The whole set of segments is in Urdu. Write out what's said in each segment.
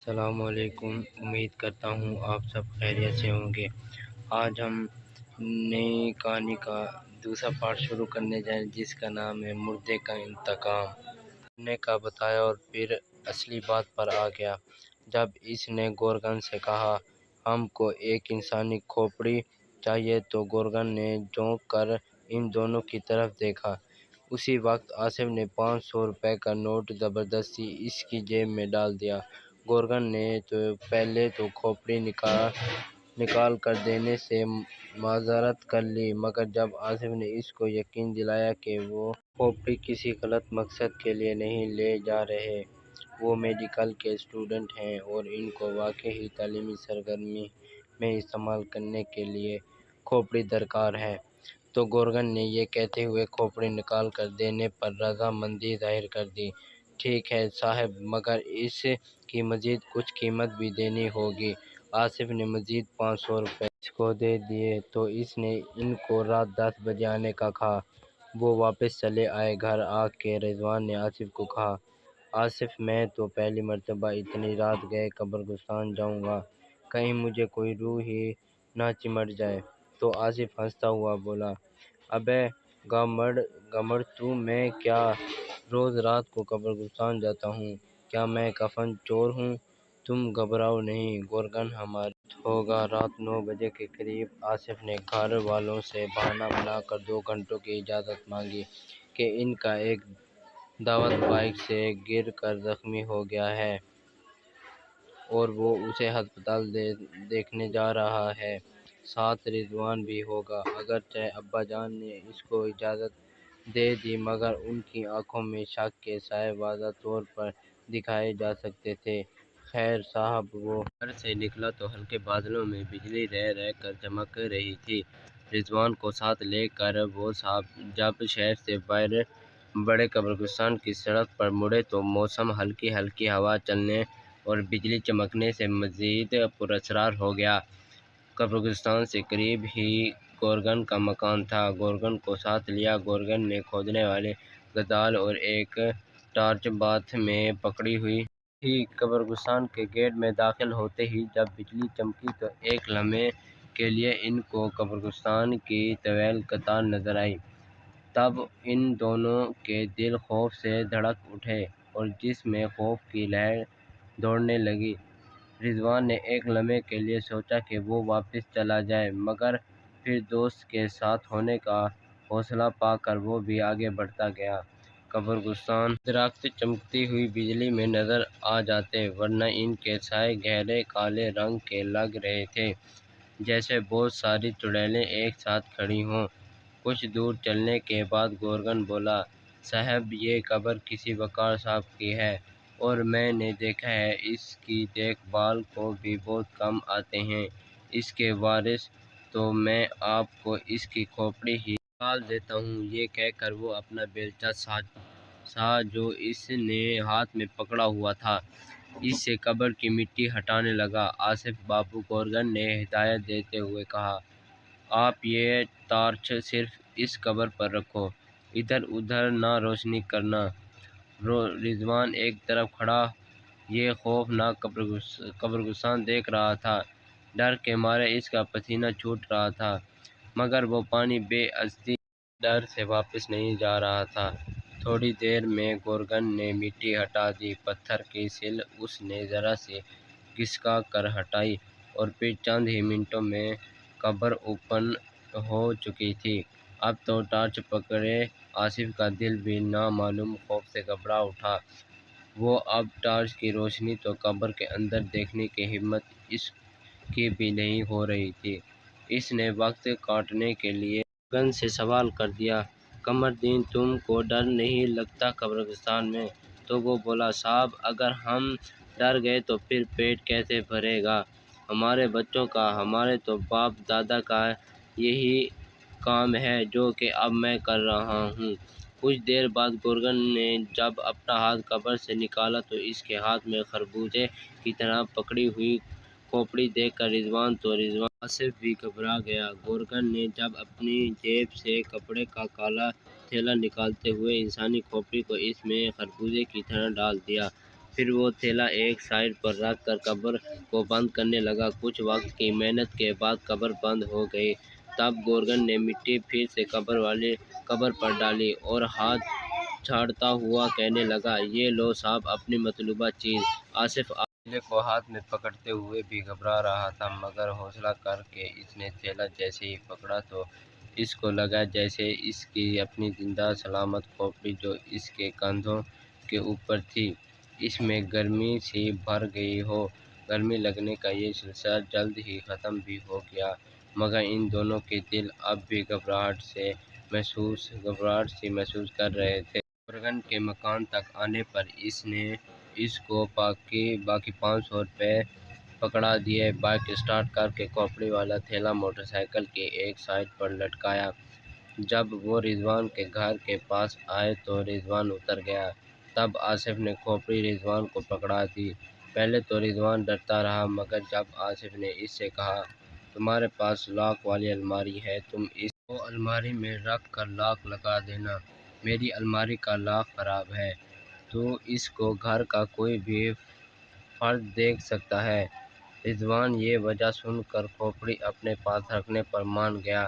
السلام علیکم، امید کرتا ہوں آپ سب خیریت سے ہوں گے۔ آج ہم نئی کہانی کا دوسرا پارٹ شروع کرنے جائیں جس کا نام ہے مردے کا انتقام۔ نے کا بتایا اور پھر اصلی بات پر آ گیا جب اس نے گورگن سے کہا ہم کو ایک انسانی کھوپڑی چاہیے تو گورگن نے جھونک کر ان دونوں کی طرف دیکھا۔ اسی وقت آصف نے 500 روپے کا نوٹ زبردستی اس کی جیب میں ڈال دیا۔ گورگن نے تو پہلے تو کھوپڑی نکال کر دینے سے معذرت کر لی، مگر جب آصف نے اس کو یقین دلایا کہ وہ کھوپڑی کسی غلط مقصد کے لیے نہیں لے جا رہے، وہ میڈیکل کے اسٹوڈنٹ ہیں اور ان کو واقعی تعلیمی سرگرمی میں استعمال کرنے کے لیے کھوپڑی درکار ہے، تو گورگن نے یہ کہتے ہوئے کھوپڑی نکال کر دینے پر رضامندی ظاہر کر دی۔ ٹھیک ہے صاحب، مگر اس کی مزید کچھ قیمت بھی دینی ہوگی۔ آصف نے مزید 500 روپے اس کو دے دیے تو اس نے ان کو رات 10 بجے آنے کا کہا۔ وہ واپس چلے آئے۔ گھر آ کے رضوان نے آصف کو کہا، آصف میں تو پہلی مرتبہ اتنی رات گئے قبرستان جاؤں گا، کہیں مجھے کوئی روح ہی نہ چمٹ جائے۔ تو آصف ہنستا ہوا بولا، ابے گمڑ تو میں کیا روز رات کو قبرستان جاتا ہوں، کیا میں کفن چور ہوں؟ تم گھبراؤ نہیں، گورگن ہمارے ہوگا۔ رات 9 بجے کے قریب آصف نے گھر والوں سے بہانہ بنا کر 2 گھنٹوں کی اجازت مانگی کہ ان کا ایک دعوت بائیک سے گر کر زخمی ہو گیا ہے اور وہ اسے ہسپتال دیکھنے جا رہا ہے، ساتھ رضوان بھی ہوگا۔ اگرچہ ابا جان نے اس کو اجازت دے دی مگر ان کی آنکھوں میں شک کے سائے واضح طور پر دکھائے جا سکتے تھے۔ خیر صاحب، وہ گھر سے نکلا تو ہلکے بادلوں میں بجلی رہ رہ کر چمک رہی تھی۔ رضوان کو ساتھ لے کر وہ صاحب جب شہر سے باہر بڑے قبرستان کی سڑک پر مڑے تو موسم ہلکی ہلکی ہوا چلنے اور بجلی چمکنے سے مزید پراسرار ہو گیا۔ قبرستان سے قریب ہی گورگن کا مکان تھا۔ گورگن کو ساتھ لیا۔ گورگن نے کھودنے والے گدال اور ایک ٹارچ ہاتھ میں پکڑی ہوئی تھی۔ قبرستان کے گیٹ میں داخل ہوتے ہی جب بجلی چمکی تو ایک لمحے کے لیے ان کو قبرستان کی طویل قطار نظر آئی۔ تب ان دونوں کے دل خوف سے دھڑک اٹھے اور جسم میں خوف کی لہر دوڑنے لگی۔ رضوان نے ایک لمحے کے لیے سوچا کہ وہ واپس چلا جائے، مگر پھر دوست کے ساتھ ہونے کا حوصلہ پا کر وہ بھی آگے بڑھتا گیا۔ قبرستان درخت چمکتی ہوئی بجلی میں نظر آ جاتے، ورنہ ان کے سائے گہرے کالے رنگ کے لگ رہے تھے، جیسے بہت ساری چڑیلیں ایک ساتھ کھڑی ہوں۔ کچھ دور چلنے کے بعد گورگن بولا، صاحب یہ قبر کسی وقار صاحب کی ہے اور میں نے دیکھا ہے اس کی دیکھ بھال کو بھی بہت کم آتے ہیں، اس کے وارث تو میں آپ کو اس کی کھوپڑی ہی نکال دیتا ہوں۔ یہ کہہ کر وہ اپنا بیلچہ سا جو اس نے ہاتھ میں پکڑا ہوا تھا اس سے قبر کی مٹی ہٹانے لگا۔ آصف بابو، گورگن نے ہدایت دیتے ہوئے کہا، آپ یہ ٹارچ صرف اس قبر پر رکھو، ادھر ادھر نہ روشنی کرنا۔ رضوان ایک طرف کھڑا یہ خوفناک قبرستان دیکھ رہا تھا، ڈر کے مارے اس کا پسینہ چھوٹ رہا تھا، مگر وہ پانی بے عزتی کے ڈر سے واپس نہیں جا رہا تھا۔ تھوڑی دیر میں گورگن نے مٹی ہٹا دی، پتھر کی سیل اس نے ذرا سی گھسا کر ہٹائی اور پھر چند ہی منٹوں میں قبر اوپن ہو چکی تھی۔ اب تو ٹارچ پکڑے آصف کا دل بھی نامعلوم خوف سے گھبرا اٹھا۔ وہ اب ٹارچ کی روشنی تو قبر کے اندر دیکھنے کی ہمت اس کی بھی نہیں ہو رہی تھی۔ اس نے وقت کاٹنے کے لیے گورگن سے سوال کر دیا، قمردین تم کو ڈر نہیں لگتا قبرستان میں؟ تو وہ بولا، صاحب اگر ہم ڈر گئے تو پھر پیٹ کیسے بھرے گا ہمارے بچوں کا؟ ہمارے تو باپ دادا کا یہی کام ہے جو کہ اب میں کر رہا ہوں۔ کچھ دیر بعد گورگن نے جب اپنا ہاتھ قبر سے نکالا تو اس کے ہاتھ میں خربوزے کی طرح پکڑی ہوئی کھوپڑی دیکھ کر آصف بھی گھبرا گیا۔ گورگن نے جب اپنی جیب سے کپڑے کا کالا تھیلا نکالتے ہوئے انسانی کھوپڑی کو اس میں خربوزے کی طرح ڈال دیا۔ پھر وہ تھیلا ایک سائڈ پر رکھ کر قبر کو بند کرنے لگا۔ کچھ وقت کی محنت کے بعد قبر بند ہو گئی۔ تب گورگن نے مٹی پھر سے قبر پر ڈالی اور ہاتھ چھاڑتا ہوا کہنے لگا، یہ لو صاحب اپنی مطلوبہ چیز۔ آصف تھیلے کو ہاتھ میں پکڑتے ہوئے بھی گھبرا رہا تھا، مگر حوصلہ کر کے اس نے تھیلا جیسے ہی پکڑا تو اس کو لگا جیسے اس کی اپنی زندہ سلامت کھوپڑی جو اس کے کندھوں کے اوپر تھی، اس میں گرمی سی بھر گئی ہو۔ گرمی لگنے کا یہ سلسلہ جلد ہی ختم بھی ہو گیا، مگر ان دونوں کے دل اب بھی گھبراہٹ سی محسوس کر رہے تھے۔ گورگن کے مکان تک آنے پر اس نے اس کو باقی 500 روپے پکڑا دیے۔ بائیک اسٹارٹ کر کے کھوپڑی والا تھیلا موٹر سائیکل کی ایک سائیڈ پر لٹکایا۔ جب وہ رضوان کے گھر کے پاس آئے تو رضوان اتر گیا۔ تب آصف نے کھوپڑی رضوان کو پکڑا دی۔ پہلے تو رضوان ڈرتا رہا، مگر جب آصف نے اس سے کہا، تمہارے پاس لاک والی الماری ہے، تم اس کو الماری میں رکھ کر لاک لگا دینا، میری الماری کا لاک خراب ہے تو اس کو گھر کا کوئی بھی فرد دیکھ سکتا ہے۔ رضوان یہ وجہ سن کر کھوپڑی اپنے پاس رکھنے پر مان گیا۔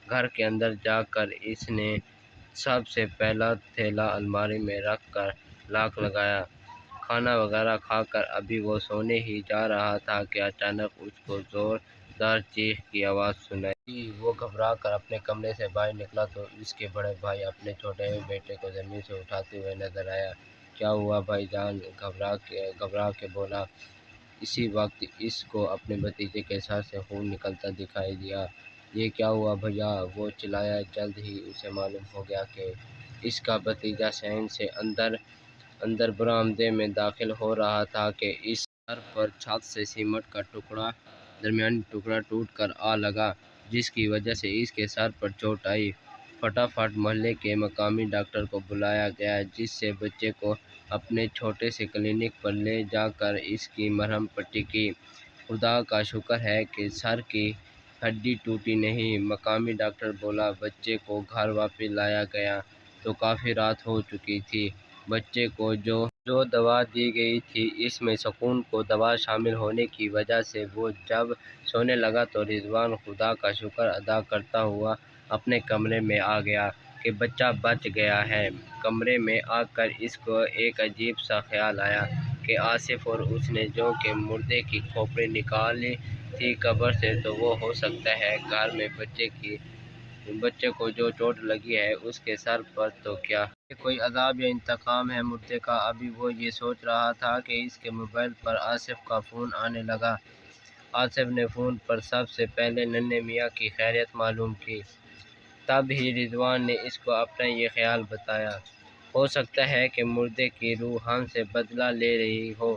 گھر کے اندر جا کر اس نے سب سے پہلا تھیلا الماری میں رکھ کر لاک لگایا۔ کھانا وغیرہ کھا کر ابھی وہ سونے ہی جا رہا تھا کہ اچانک اس کو زوردار چیخ کی آواز سنائی دی۔ وہ گھبرا کر اپنے کمرے سے باہر نکلا تو اس کے بڑے بھائی اپنے چھوٹے بیٹے کو زمین سے اٹھاتے ہوئے نظر آیا۔ کیا ہوا بھائی جان؟ گھبرا کے بولا۔ اسی وقت اس کو اپنے بھتیجے کے سر سے خون نکلتا دکھائی دیا۔ یہ کیا ہوا بھیا؟ وہ چلایا۔ جلد ہی اسے معلوم ہو گیا کہ اس کا بھتیجا صحن سے اندر برآمدے میں داخل ہو رہا تھا کہ اس سر پر چھت سے سیمنٹ کا درمیانی ٹکڑا ٹوٹ کر آ لگا، جس کی وجہ سے اس کے سر پر چوٹ آئی۔ فٹافٹ محلے کے مقامی ڈاکٹر کو بلایا گیا، جس سے بچے کو اپنے چھوٹے سے کلینک پر لے جا کر اس کی مرہم پٹی کی۔ خدا کا شکر ہے کہ سر کی ہڈی ٹوٹی نہیں، مقامی ڈاکٹر بولا۔ بچے کو گھر واپس لایا گیا تو کافی رات ہو چکی تھی۔ بچے کو جو دوا دی گئی تھی اس میں سکون کو دوا شامل ہونے کی وجہ سے وہ جب سونے لگا تو رضوان خدا کا شکر ادا کرتا ہوا اپنے کمرے میں آ گیا کہ بچہ بچ گیا ہے۔ کمرے میں آ کر اس کو ایک عجیب سا خیال آیا کہ آصف اور اس نے جو کہ مردے کی کھوپڑی نکالی تھی قبر سے، تو وہ ہو سکتا ہے گھر میں بچے کو جو چوٹ لگی ہے اس کے سر پر، تو کیا یہ کوئی عذاب یا انتقام ہے مردے کا؟ ابھی وہ یہ سوچ رہا تھا کہ اس کے موبائل پر آصف کا فون آنے لگا۔ آصف نے فون پر سب سے پہلے ننھے میاں کی خیریت معلوم کی۔ تب ہی رضوان نے اس کو اپنا یہ خیال بتایا، ہو سکتا ہے کہ مردے کی روح ہم سے بدلہ لے رہی ہو،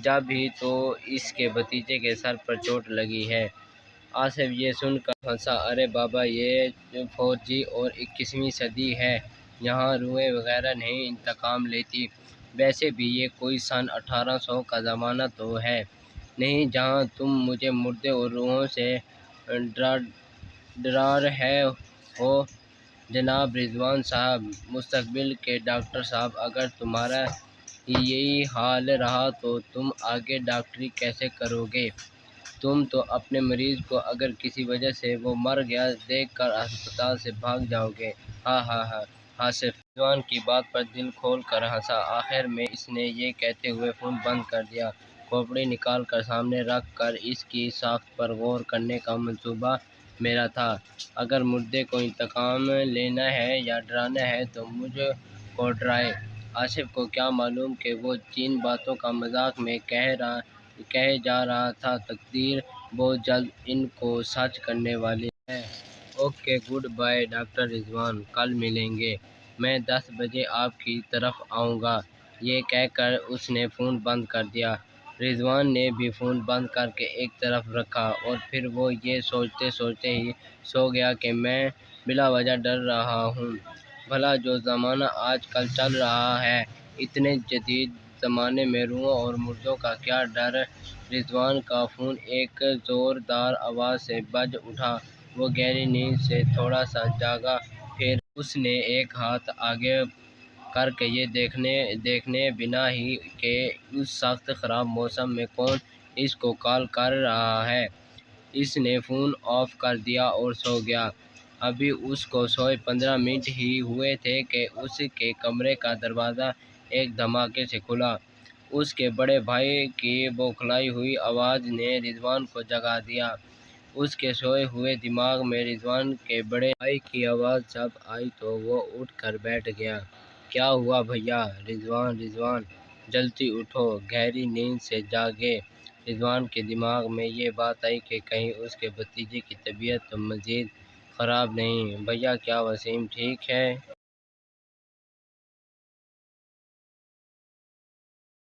جب ہی تو اس کے بھتیجے کے سر پر چوٹ لگی ہے۔ آصف یہ سن کر ہنسا، ارے بابا یہ 4G اور 21ویں صدی ہے، یہاں روحیں وغیرہ نہیں انتقام لیتی۔ ویسے بھی یہ کوئی سن 1800 کا زمانہ تو ہے نہیں جہاں تم مجھے مردے اور روحوں سے ڈرا رہے ہو۔ جناب رضوان صاحب، مستقبل کے ڈاکٹر صاحب، اگر تمہارا یہی حال رہا تو تم آگے ڈاکٹری کیسے کرو گے؟ تم تو اپنے مریض کو اگر کسی وجہ سے وہ مر گیا دیکھ کر ہسپتال سے بھاگ جاؤ گے۔ ہاں ہاں ہاں۔ آصف رضوان کی بات پر دل کھول کر ہنسا۔ آخر میں اس نے یہ کہتے ہوئے فون بند کر دیا۔ کھوپڑی نکال کر سامنے رکھ کر اس کی ساخت پر غور کرنے کا منصوبہ میرا تھا۔ اگر مردے کو انتقام لینا ہے یا ڈرانا ہے تو مجھ کو ڈرائے۔ آصف کو کیا معلوم کہ وہ جن باتوں کا مذاق میں کہے جا رہا تھا تقدیر بہت جلد ان کو سچ کرنے والی ہے۔ اوکے، گڈ بائے ڈاکٹر رضوان، کل ملیں گے۔ میں 10 بجے آپ کی طرف آؤں گا۔ یہ کہہ کر اس نے فون بند کر دیا۔ رضوان نے بھی فون بند کر کے ایک طرف رکھا اور پھر وہ یہ سوچتے ہی سو گیا کہ میں بلا وجہ ڈر رہا ہوں۔ بھلا جو زمانہ آج کل چل رہا ہے، اتنے جدید زمانے میں روحوں اور مردوں کا کیا ڈر؟ رضوان کا فون ایک زوردار آواز سے بج اٹھا۔ وہ گہری نیند سے تھوڑا سا جاگا، پھر اس نے ایک ہاتھ آگے کر کے یہ دیکھنے بنا ہی کہ اس سخت خراب موسم میں کون اس کو کال کر رہا ہے، اس نے فون آف کر دیا اور سو گیا۔ ابھی اس کو سوئے 15 منٹ ہی ہوئے تھے کہ اس کے کمرے کا دروازہ ایک دھماکے سے کھلا۔ اس کے بڑے بھائی کی بوکھلائی ہوئی آواز نے رضوان کو جگا دیا۔ اس کے سوئے ہوئے دماغ میں رضوان کے بڑے بھائی کی آواز جب آئی تو وہ اٹھ کر بیٹھ گیا۔ کیا ہوا بھیا؟ رضوان جلدی اٹھو، گہری نیند سے جاگے۔ رضوان کے دماغ میں یہ بات آئی کہ کہیں اس کے بھتیجے کی طبیعت مزید خراب نہیں۔ بھیا کیا وسیم ٹھیک ہے؟